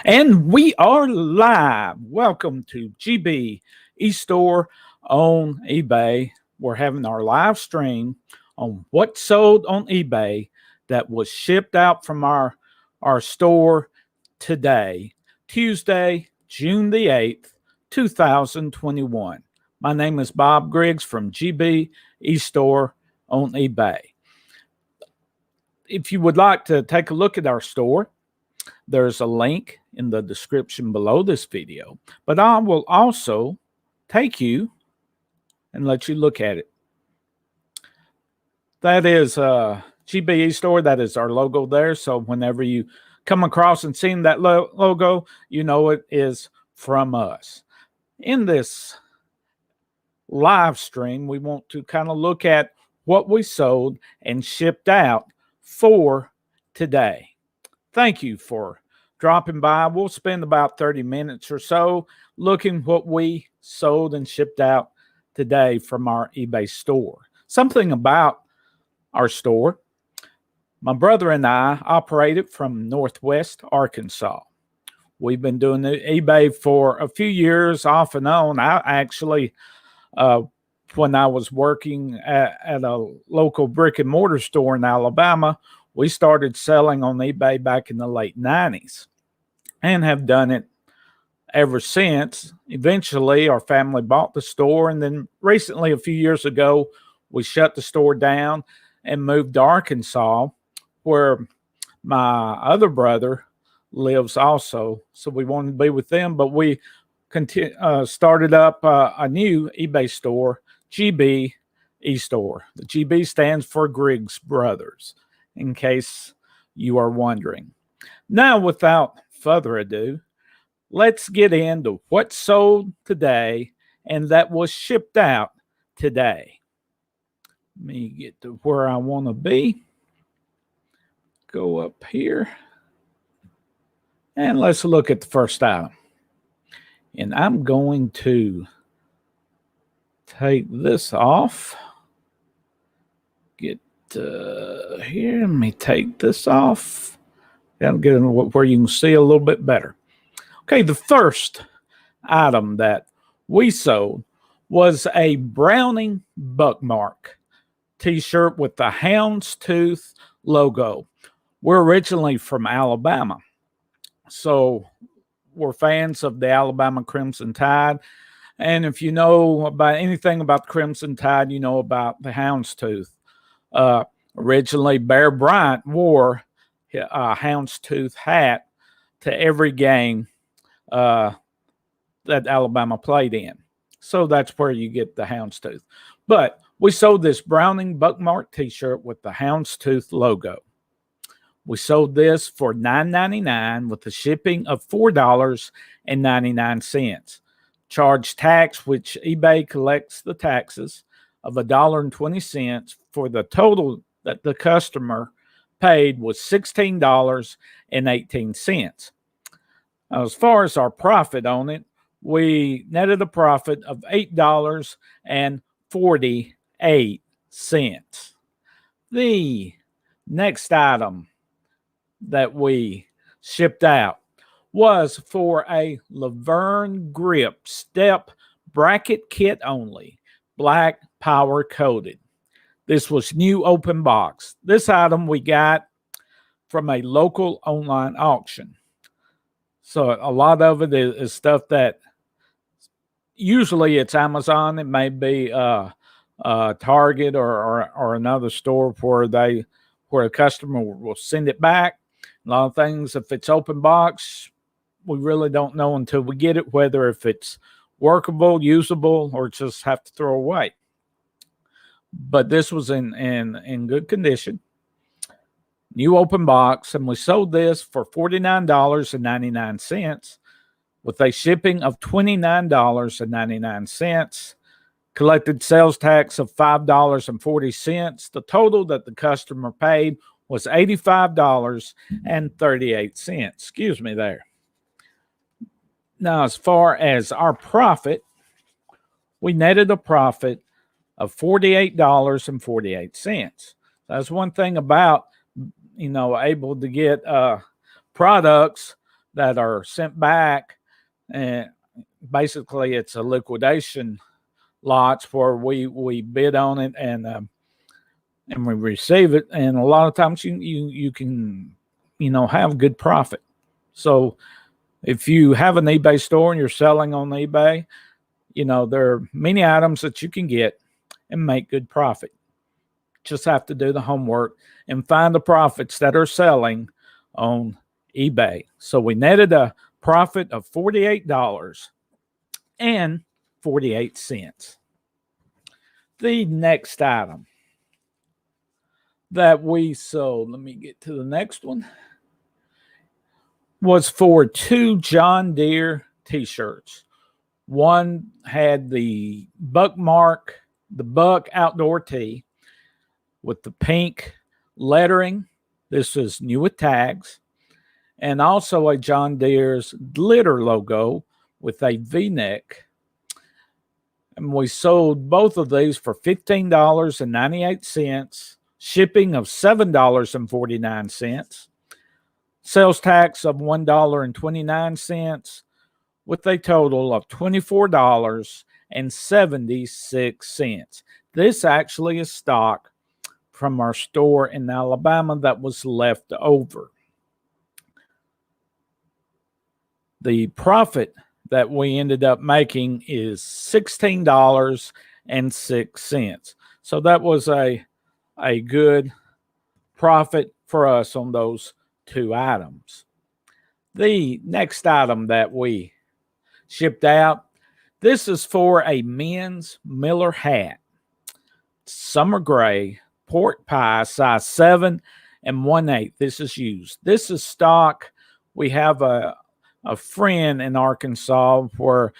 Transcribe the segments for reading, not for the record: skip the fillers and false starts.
And we are live. Welcome to GB Estore on eBay. We're having our live stream on what sold on eBay that was shipped out from our store today, Tuesday, June the 8th, 2021. My name is Bob Griggs from GB Estore on eBay. If you would like to take a look at our store, there's a link in the description below this video, but I will also take you and let you look at it. That is GBE Store. That is our logo there. So whenever you come across and see that logo, you know it is from us. In this live stream, we want to kind of look at what we sold and shipped out for today. Thank you for dropping by. We'll spend about 30 minutes or so looking what we sold and shipped out today from our eBay store. Something about our store. My brother and I operated from Northwest Arkansas. We've been doing the eBay for a few years off and on. I actually, when I was working at a local brick and mortar store in Alabama, we started selling on eBay back in the late 90s and have done it ever since. Eventually, our family bought the store, and then recently, a few years ago, we shut the store down and moved to Arkansas, where my other brother lives also. So we wanted to be with them, but we started up a new eBay store, GB eStore. The GB stands for Griggs Brothers, in case you are wondering. Now, without further ado, let's get into what sold today and that was shipped out today. Let me get to where I want to be. Go up here. And let's look at the first item. And I'm going to take this off. Get here. Let me take this off. That'll get in where you can see a little bit better. Okay, the first item that we sold was a Browning Buckmark t-shirt with the houndstooth logo. We're originally from Alabama, so we're fans of the Alabama Crimson Tide. And if you know about anything about the Crimson Tide, you know about the houndstooth. Originally, Bear Bryant wore a houndstooth hat to every game that Alabama played in. So that's where you get the houndstooth. But we sold this Browning Buckmark t-shirt with the houndstooth logo. We sold this for $9.99 with the shipping of $4.99. Charged tax, which eBay collects the taxes of $1.20 for the total that the customer paid was $16.18. As far as our profit on it, we netted a profit of $8.48. The next item that we shipped out was for a Laverne Grip step bracket kit only, black power coated. This was new open box. This item we got from a local online auction. So a lot of it is stuff that usually it's Amazon. It may be Target or another store where a customer will send it back. A lot of things, if it's open box, we really don't know until we get it, whether if it's workable, usable, or just have to throw away. But this was in good condition. New open box, and we sold this for $49.99 with a shipping of $29.99. Collected sales tax of $5.40. The total that the customer paid was $85.38. Excuse me there. Now, as far as our profit, we netted a profit of $48.48. That's one thing about, able to get products that are sent back. And basically, it's a liquidation lots where we bid on it and we receive it. And a lot of times you can have good profit. So if you have an eBay store and you're selling on eBay, there are many items that you can get and make good profit. Just have to do the homework and find the profits that are selling on eBay. So we netted a profit of $48.48. The next item that we sold, let me get to the next one, was for 2 John Deere t-shirts. One had the Buck mark, the Buck outdoor tee with the pink lettering. This is new with tags. And also a John Deere's glitter logo with a V-neck. And we sold both of these for $15.98, shipping of $7.49, sales tax of $1.29, with a total of $24.76. This actually is stock from our store in Alabama that was left over. The profit that we ended up making is $16.06. So that was a good profit for us on those 2 items. The next item that we shipped out, this is for a men's Miller hat. Summer gray, pork pie, size 7 1/8. This is used. This is stock. We have a friend in Arkansas where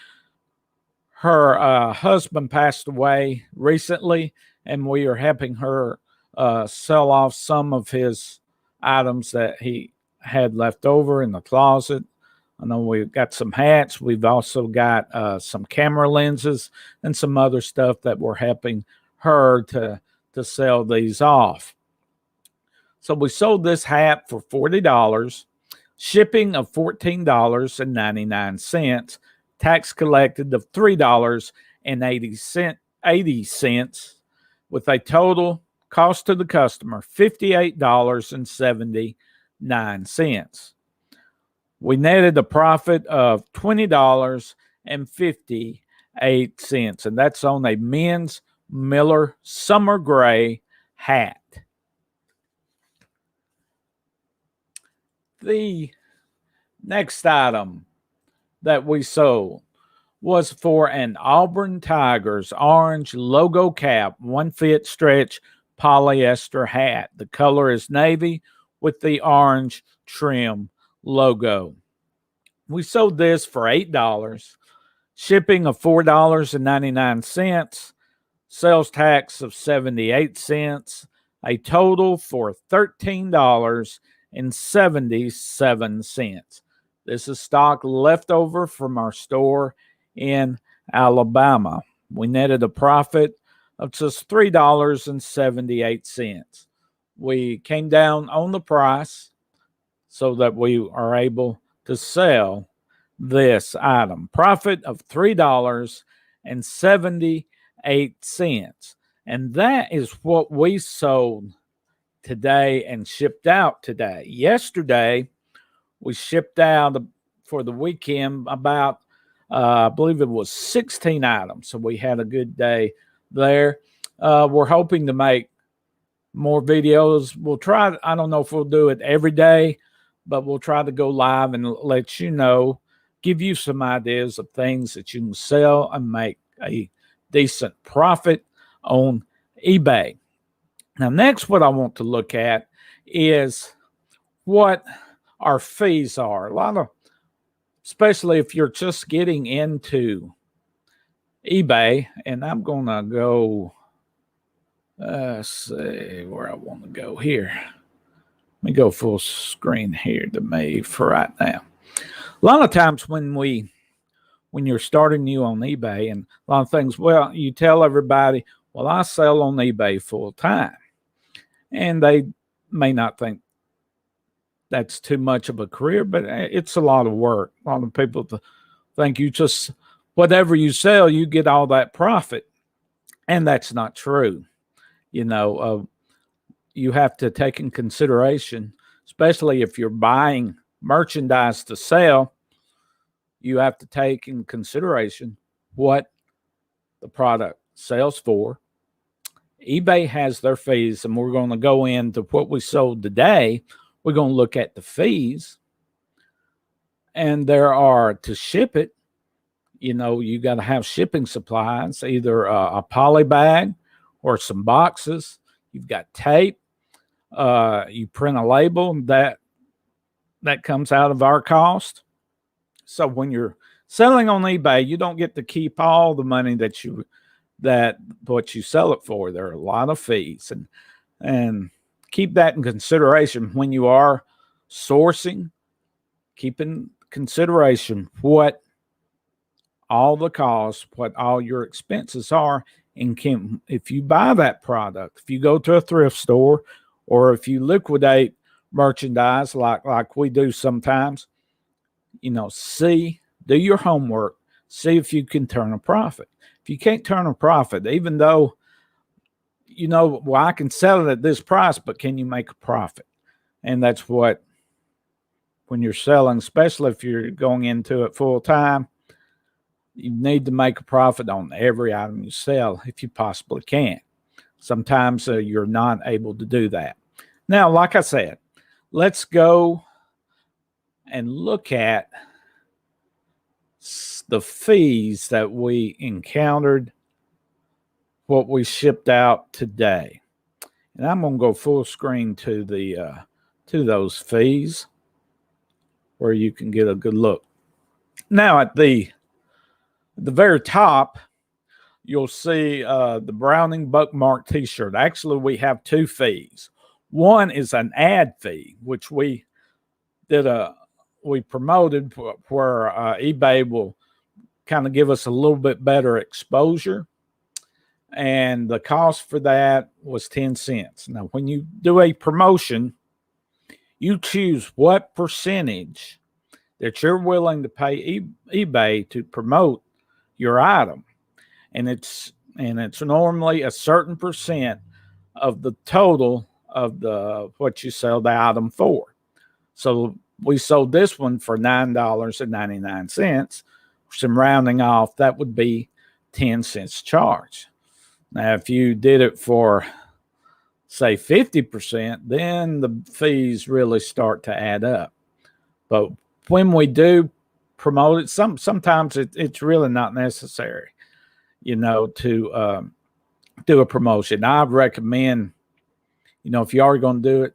her husband passed away recently, and we are helping her sell off some of his items that he had left over in the closet. I know we've got some hats. We've also got some camera lenses and some other stuff that we're helping her to sell these off. So we sold this hat for $40, shipping of $14.99, tax collected of $3.80, with a total cost to the customer $58.79. We netted a profit of $20.58, and that's on a men's Miller summer gray hat. The next item that we sold was for an Auburn Tigers orange logo cap, 1-fit stretch polyester hat. The color is navy with the orange trim logo. We sold this for $8, shipping of $4.99, sales tax of 78 cents, a total for $13.77. This is stock left over from our store in Alabama. We netted a profit of just $3.78. We came down on the price so that we are able to sell this item. Profit of $3.78. And that is what we sold today and shipped out today. Yesterday, we shipped out for the weekend about, I believe it was 16 items. So we had a good day there. We're hoping to make more videos. We'll try, I don't know if we'll do it every day, but we'll try to go live and let you know, give you some ideas of things that you can sell and make a decent profit on eBay. Now, next, what I want to look at is what our fees are. A lot of, especially if you're just getting into eBay, and I'm going to go, see where I want to go here. Let me go full screen here to me for right now. A lot of times when you're starting new on eBay and a lot of things, well, you tell everybody, well, I sell on eBay full time. And they may not think that's too much of a career, but it's a lot of work. A lot of people think you just, whatever you sell, you get all that profit. And that's not true. You know, you have to take in consideration, especially if you're buying merchandise to sell, you have to take in consideration what the product sells for. eBay has their fees, and we're going to go into what we sold today. We're going to look at the fees, and there are to ship it. You know, you got to have shipping supplies, either a poly bag or some boxes. You've got tape. You print a label that comes out of our cost. So when you're selling on eBay, you don't get to keep all the money that what you sell it for. There are a lot of fees, and keep that in consideration when you are sourcing. Keep in consideration what all the costs, what all your expenses are, and if you buy that product, if you go to a thrift store, or if you liquidate merchandise like we do sometimes, you know, do your homework, see if you can turn a profit. If you can't turn a profit, even though, you know, well, I can sell it at this price, but can you make a profit? And that's what, when you're selling, especially if you're going into it full time, you need to make a profit on every item you sell if you possibly can. Sometimes you're not able to do that. Now, like I said, let's go and look at the fees that we encountered, what we shipped out today. And I'm going to go full screen to those fees where you can get a good look. Now at the very top, you'll see the Browning Bookmark t-shirt. Actually, we have two fees. One is an ad fee, which we promoted where eBay will kind of give us a little bit better exposure. And the cost for that was 10 cents. Now, when you do a promotion, you choose what percentage that you're willing to pay eBay to promote your item. And it's normally a certain percent of the total of what you sell the item for. So we sold this one for $9.99. Some rounding off, that would be 10 cents charge. Now, if you did it for, say, 50%, then the fees really start to add up. But when we do promote it, sometimes it's really not necessary, you know, to do a promotion. I recommend, you know, if you are going to do it,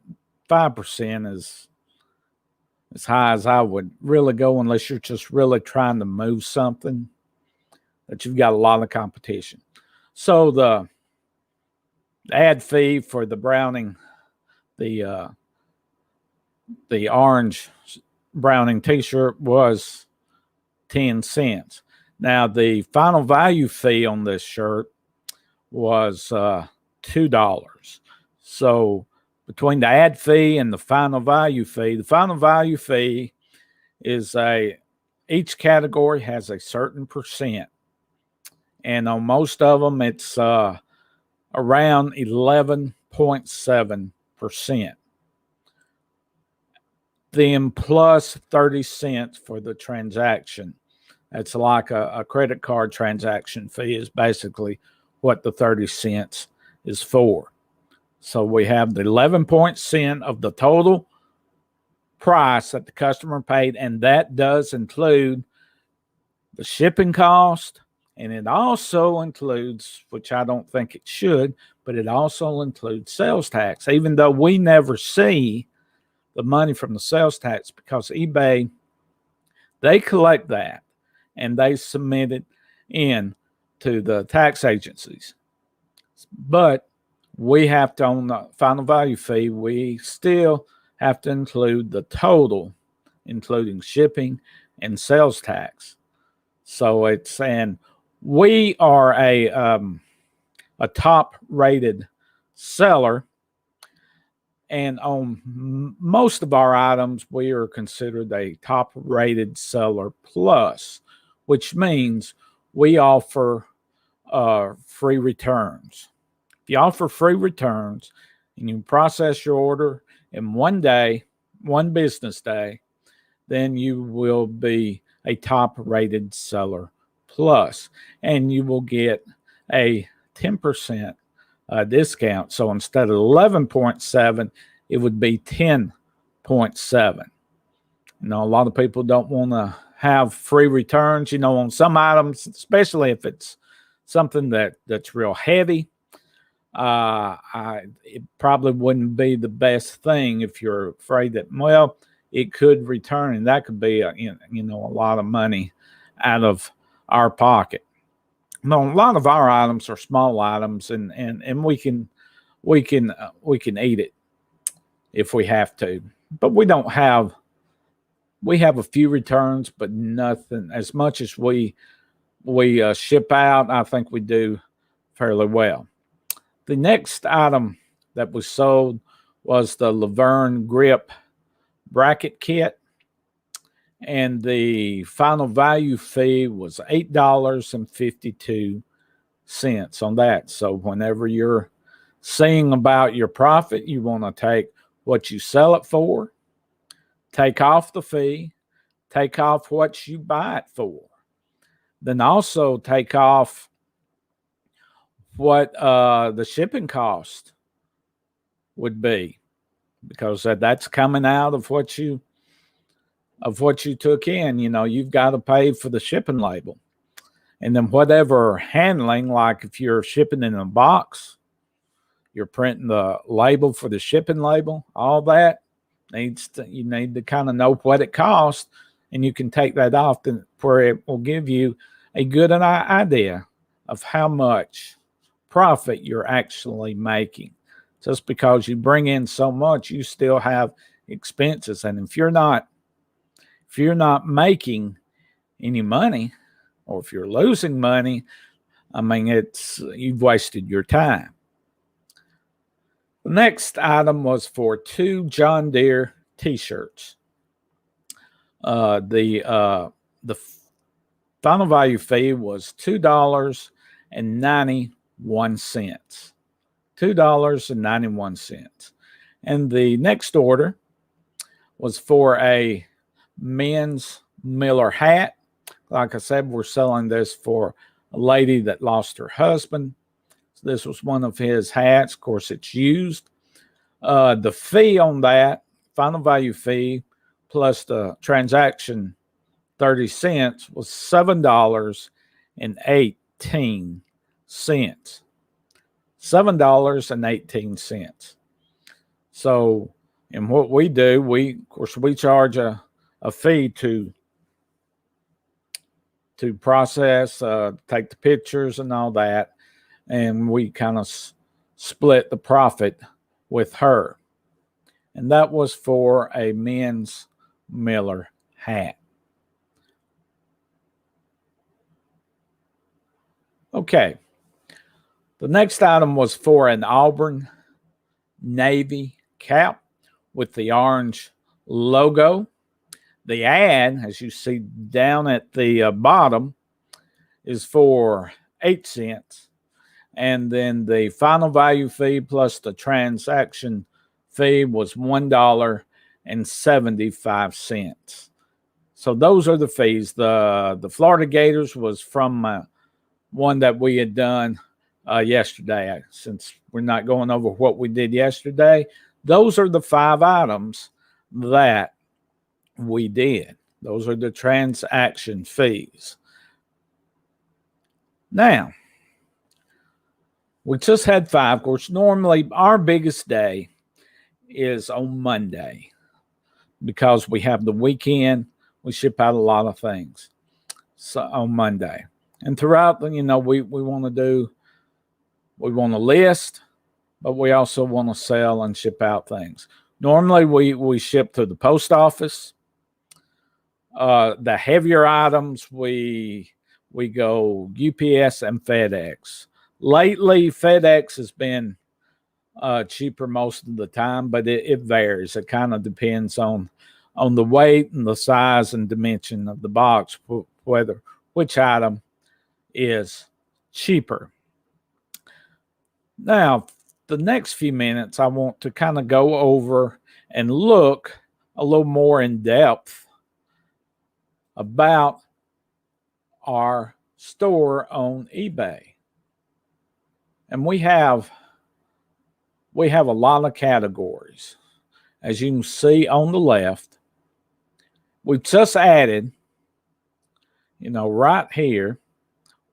5% is as high as I would really go, unless you're just really trying to move something that you've got a lot of competition. So the ad fee for the Browning, the orange Browning t-shirt was 10 cents. Now the final value fee on this shirt was $2. So between the ad fee and the final value fee is each category has a certain percent. And on most of them, it's around 11.7%. Then plus 30 cents for the transaction. That's like a credit card transaction fee is basically what the 30 cents is for. So we have the 11% of the total price that the customer paid, and that does include the shipping cost, and it also includes, which I don't think it should, but it also includes sales tax, even though we never see the money from the sales tax, because eBay, they collect that and they submit it in to the tax agencies. But we have to, on the final value fee, we still have to include the total, including shipping and sales tax. So it's, and we are a top rated seller. And on most of our items, we are considered a top rated seller plus, which means we offer free returns. If you offer free returns and you process your order in one day, one business day, then you will be a top rated seller plus, and you will get a 10% discount. So instead of 11.7, it would be 10.7. You know, a lot of people don't want to have free returns, you know, on some items, especially if it's something that's real heavy. It probably wouldn't be the best thing if you're afraid that, well, it could return, and that could be a lot of money out of our pocket. No, a lot of our items are small items, and we can eat it if we have to, but we don't have. We have a few returns, but nothing as much as we ship out. I think we do fairly well. The next item that was sold was the Laverne Grip bracket kit, and the final value fee was $8.52 on that. So whenever you're seeing about your profit, you want to take what you sell it for, take off the fee, take off what you buy it for, then also take off what the shipping cost would be, because that's coming out of what you took in. You know, you've got to pay for the shipping label, and then whatever handling, like if you're shipping in a box, you're printing the label for the shipping label, all that you need to kind of know what it costs, and you can take that off where it will give you a good idea of how much profit you're actually making. Just because you bring in so much, you still have expenses, and if you're not making any money, or if you're losing money, I mean, you've wasted your time. The next item was for 2 John Deere t-shirts. The final value fee was $2.91. $2.91. And the next order was for a men's Miller hat. Like I said, we're selling this for a lady that lost her husband. So this was one of his hats. Of course, it's used. The fee on that, final value fee, plus the transaction 30 cents, was $7.18. $7.18. So, and what we do, we charge a fee to process, take the pictures and all that, and we kind of split the profit with her. And that was for a men's Miller hat. Okay. The next item was for an Auburn Navy cap with the orange logo. The ad, as you see down at the bottom, is for 8 cents. And then the final value fee plus the transaction fee was $1.75. So those are the fees. The Florida Gators was from one that we had done yesterday. Since we're not going over what we did yesterday, those are the 5 items that we did. Those are the transaction fees. Now, we just had 5. Of course, normally our biggest day is on Monday because we have the weekend. We ship out a lot of things on Monday. And throughout, we want to list, but we also want to sell and ship out things. Normally, we ship to the post office. The heavier items, we go UPS and FedEx. Lately, FedEx has been cheaper most of the time, but it varies. It kind of depends on the weight and the size and dimension of the box, whether which item is cheaper. Now, the next few minutes, I want to kind of go over and look a little more in depth about our store on eBay. And we have a lot of categories. As you can see on the left, we've just added, right here,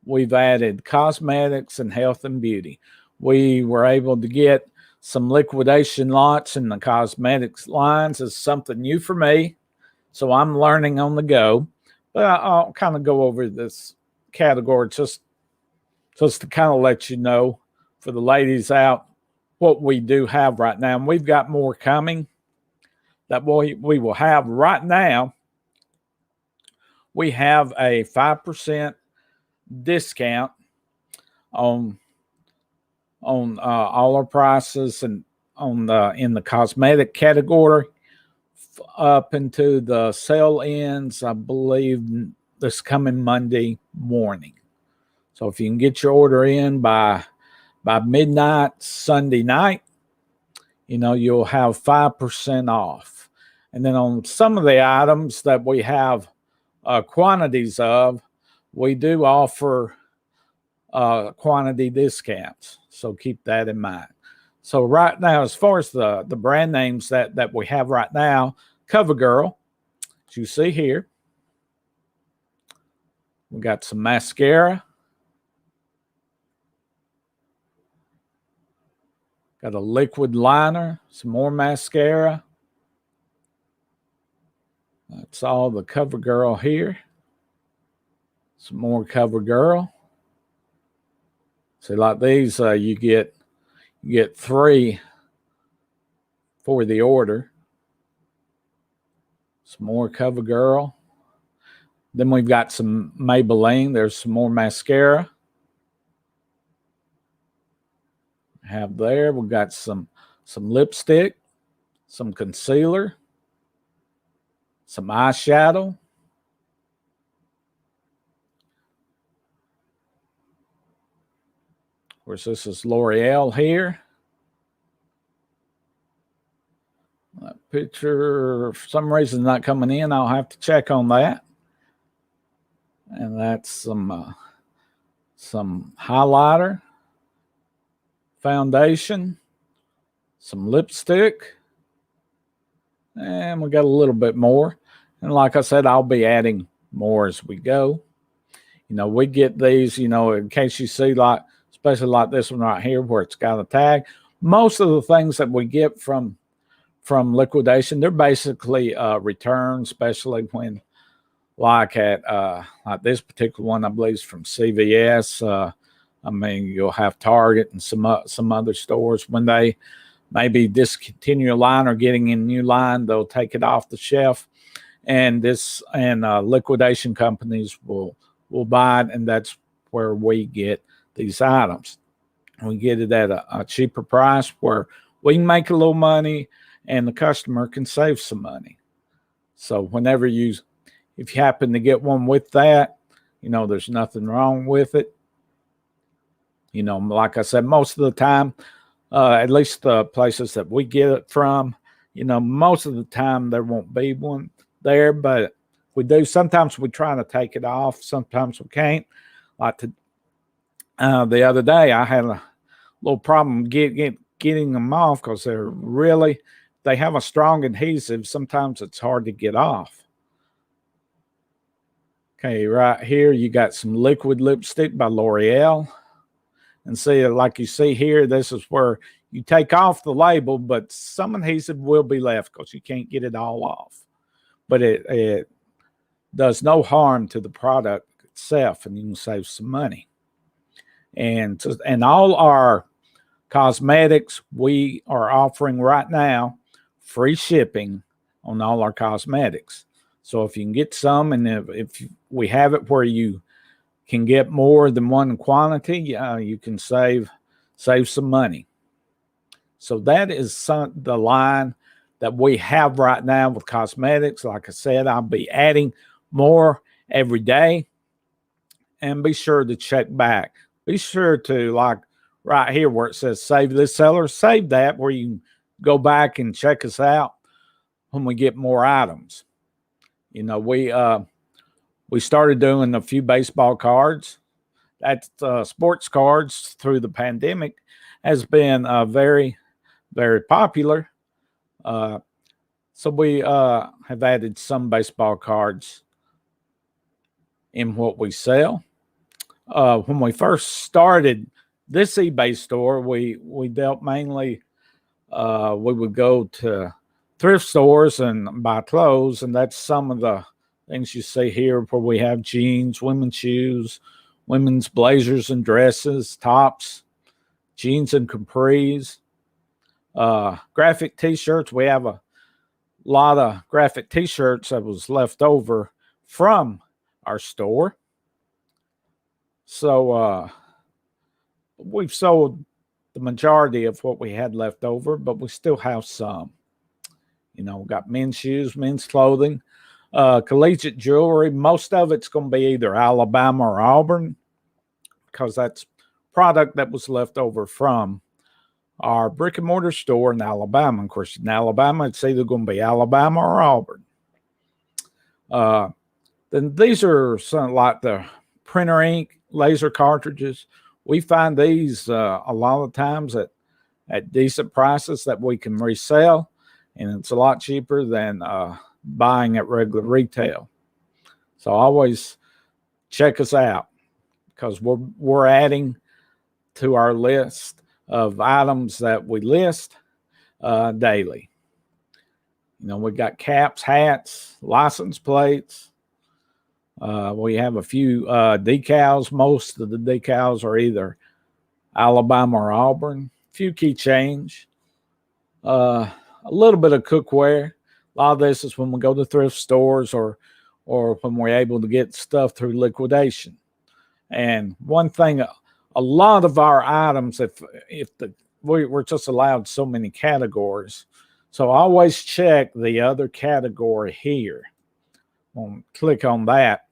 we've added cosmetics and health and beauty. We were able to get some liquidation lots in the cosmetics lines. Is something new for me, so I'm learning on the go. But I'll kind of go over this category just to kind of let you know, for the ladies out, what we do have right now. And we've got more coming that we will have. Right now, we have a 5% discount on all our prices, and in the cosmetic category up into the sale ends, I believe, this coming Monday morning. So if you can get your order in by midnight Sunday night, you'll have 5% off. And then on some of the items that we have quantities of, we do offer quantity discounts. So keep that in mind. So right now, as far as the brand names that we have right now, CoverGirl, as you see here, we got some mascara. Got a liquid liner, some more mascara. That's all the CoverGirl here. Some more CoverGirl. See, like these, you get 3 for the order. Some more CoverGirl. Then we've got some Maybelline. There's some more mascara. Have there. We've got some lipstick, some concealer, some eyeshadow. Of course, this is L'Oreal here. That picture, for some reason, not coming in. I'll have to check on that. And that's some highlighter, foundation, some lipstick, and we got a little bit more. And like I said, I'll be adding more as we go. We get these, in case you see, like, especially like this one right here where it's got a tag. Most of the things that we get from liquidation, they're basically returns, especially when, like at like this particular one, I believe is from CVS. You'll have Target and some other stores. When they maybe discontinue a line or getting a new line, they'll take it off the shelf, and liquidation companies will buy it, and that's where we get these items. We get it at a cheaper price where we can make a little money and the customer can save some money. So whenever if you happen to get one with that, there's nothing wrong with it. Like I said, most of the time, at least the places that we get it from, most of the time there won't be one there, but we do. Sometimes we try to take it off. Sometimes we can't. Like the other day, I had a little problem getting them off because they have a strong adhesive. Sometimes it's hard to get off. Okay, right here, you got some liquid lipstick by L'Oreal. And see, like you see here, this is where you take off the label, but some adhesive will be left because you can't get it all off. But it does no harm to the product itself, and you can save some money. And all our cosmetics, we are offering right now free shipping on all our cosmetics. So if you can get some, and if we have it where you can get more than one quantity, you can save some money. So that is the line that we have right now with cosmetics. Like I said, I'll be adding more every day. And be sure to check back. Be sure to, like right here where it says save this seller, save that where you can go back and check us out when we get more items. You know, we started doing a few baseball cards. That's sports cards through the pandemic has been very, very popular. So we have added some baseball cards in what we sell. When we first started this eBay store, we dealt mainly, we would go to thrift stores and buy clothes, and that's some of the things you see here where we have jeans, women's shoes, women's blazers and dresses, tops, jeans and capris, graphic t-shirts. We have a lot of graphic t-shirts that was left over from our store. So we've sold the majority of what we had left over, but we still have some. You know, we got men's shoes, men's clothing, collegiate jewelry. Most of it's going to be either Alabama or Auburn because that's product that was left over from our brick and mortar store in Alabama. Of course, in Alabama, it's either going to be Alabama or Auburn. Then these are something like the printer ink, laser cartridges. We find these a lot of times at decent prices that we can resell, and it's a lot cheaper than buying at regular retail. So always check us out because we're adding to our list of items that we list daily. You know, we got caps, hats, license plates. We have a few decals. Most of the decals are either Alabama or Auburn. A few keychains. A little bit of cookware. A lot of this is when we go to thrift stores or when we're able to get stuff through liquidation. And one thing, a lot of our items, we're just allowed so many categories. So always check the other category here. Click on that.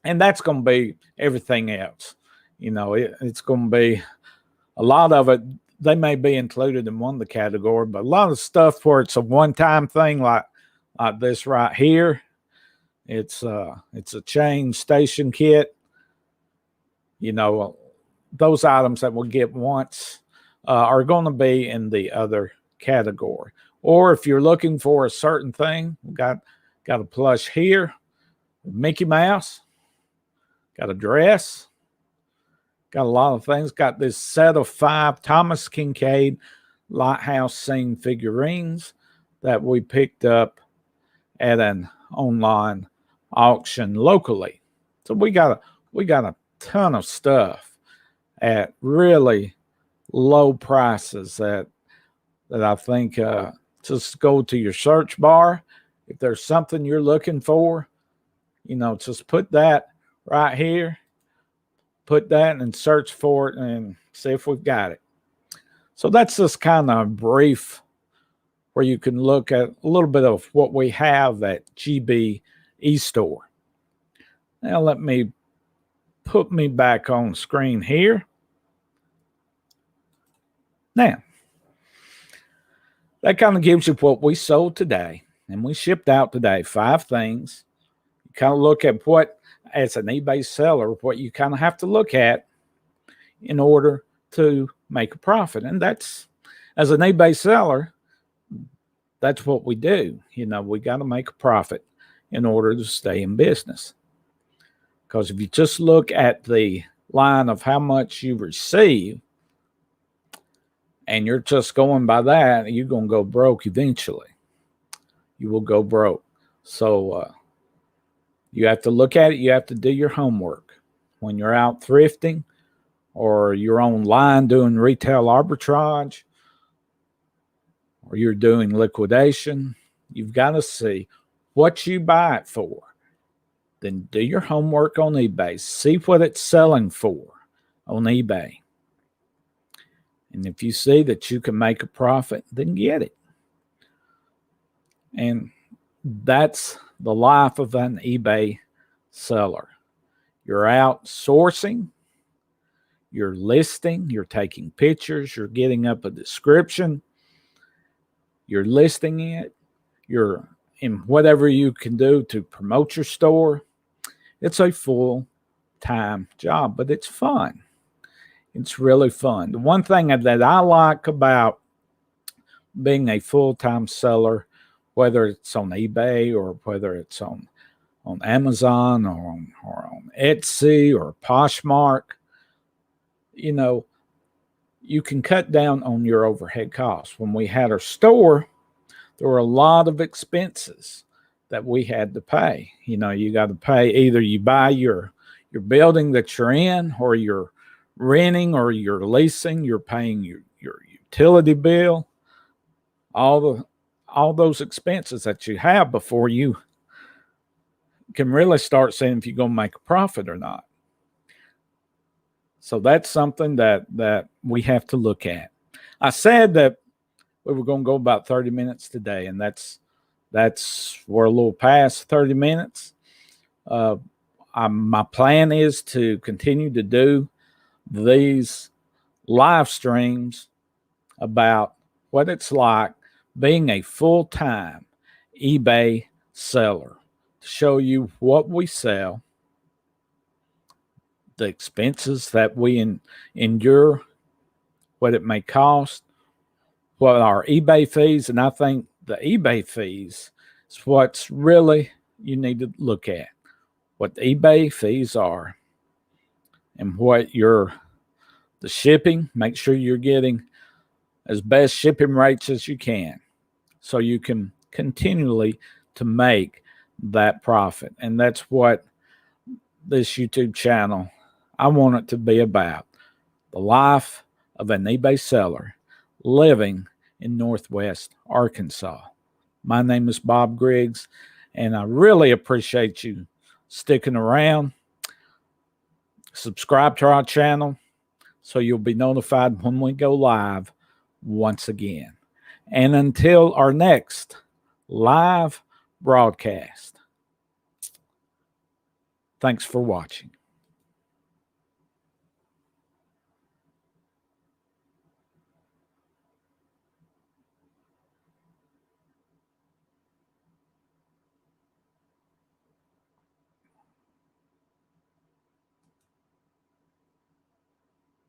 And that's going to be everything else. You know, it's going to be a lot of it. They may be included in one of the category, but a lot of stuff where it's a one-time thing like this right here. It's a chain station kit. You know, those items that we'll get once are going to be in the other category. Or if you're looking for a certain thing, we got a plush here, Mickey Mouse. Got a dress. Got a lot of things. Got this set of 5 Thomas Kincaid Lighthouse Scene figurines that we picked up at an online auction locally. So we got a ton of stuff at really low prices that I think just go to your search bar. If there's something you're looking for, you know, just put that right here, put that and search for it and see if we've got it. So that's just kind of brief where you can look at a little bit of what we have at GB Estore. Now let me put me back on screen here. Now, that kind of gives you what we sold today and we shipped out today, 5 things. You kind of look at what, as an eBay seller, what you kind of have to look at in order to make a profit. And that's, as an eBay seller, that's what we do. You know, we got to make a profit in order to stay in business. Because if you just look at the line of how much you receive and you're just going by that, you're going to go broke eventually. You will go broke. So, you have to look at it. You have to do your homework. When you're out thrifting or you're online doing retail arbitrage or you're doing liquidation, you've got to see what you buy it for. Then do your homework on eBay. See what it's selling for on eBay. And if you see that you can make a profit, then get it. And that's the life of an eBay seller. You're out sourcing, you're listing, you're taking pictures, you're getting up a description, you're listing it, you're in whatever you can do to promote your store. It's a full-time job, but it's fun. It's really fun. The one thing that I like about being a full-time seller, whether it's on eBay or whether it's on Amazon or on Etsy or Poshmark, you can cut down on your overhead costs. When we had our store, there were a lot of expenses that we had to pay. You got to pay, either you buy your building that you're in, or you're renting, or you're leasing, you're paying your utility bill, all those expenses that you have before you can really start saying if you're going to make a profit or not. So that's something that we have to look at. I said that we were going to go about 30 minutes today, and we're a little past 30 minutes. My plan is to continue to do these live streams about what it's like being a full-time eBay seller, to show you what we sell, the expenses that we endure, what it may cost, what our eBay fees. And I think the eBay fees is what's really you need to look at, what the eBay fees are, and what the shipping. Make sure you're getting as best shipping rates as you can, so you can continually to make that profit. And that's what this YouTube channel, I want it to be about: the life of an eBay seller living in Northwest Arkansas. My name is Bob Griggs, and I really appreciate you sticking around. Subscribe to our channel so you'll be notified when we go live once again. And until our next live broadcast, thanks for watching.